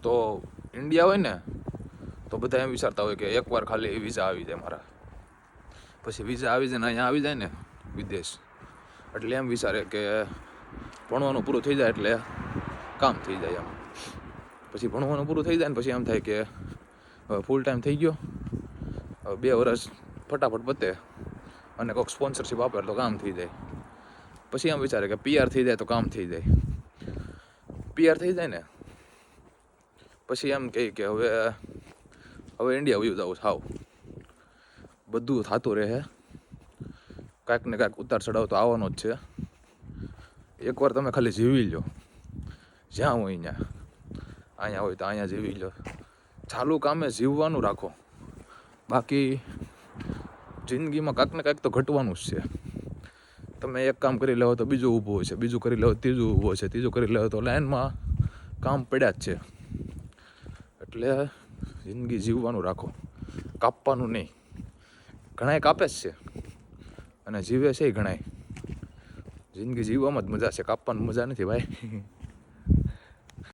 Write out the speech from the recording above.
તો ઇન્ડિયા હોય ને તો બધા એમ વિચારતા હોય કે એકવાર ખાલી વિઝા આવી જાય મારા, પછી વિઝા આવી જાય ને અહીંયા આવી જાય ને વિદેશ, એટલે એમ વિચારે કે ભણવાનું પૂરું થઈ જાય એટલે કામ થઈ જાય એમ. પછી ભણવાનું પૂરું થઈ જાય ને પછી એમ થાય કે ફૂલ ટાઈમ થઈ ગયો, 2 વર્ષ ફટાફટ પતે અને કોઈક સ્પોન્સરશિપ આપે તો કામ થઈ જાય. પછી એમ વિચારે કે PR થઈ જાય તો કામ થઈ જાય. PR થઈ જાય ને પછી એમ કહે કે હવે ઇન્ડિયા વયું જવું સાવ, બધું થતું રહે, કાંઈક ને કાંઈક ઉતાર ચડાવ તો આવવાનો જ છે. એકવાર તમે ખાલી જીવી લો, જ્યાં હોય ત્યાં, અહીંયા હોય તો અહીંયા જીવી લો, ચાલુ કામે જીવવાનું રાખો. બાકી જિંદગીમાં કાંઈક ને કાંઈક તો ઘટવાનું જ છે. તમે એક કામ કરી લેવો તો બીજું ઊભું હોય છે, બીજું કરી લેવો ત્રીજું ઊભું હોય છે, ત્રીજું કરી લેવો તો લાઈનમાં કામ પડ્યા જ છે. એટલે જિંદગી જીવવાનું રાખો, કાપવાનું નહીં. ઘણાય કાપે જ છે અને જીવે છે ઘણાય. જિંદગી જીવવામાં જ મજા છે, કાપવાની મજા નથી ભાઈ.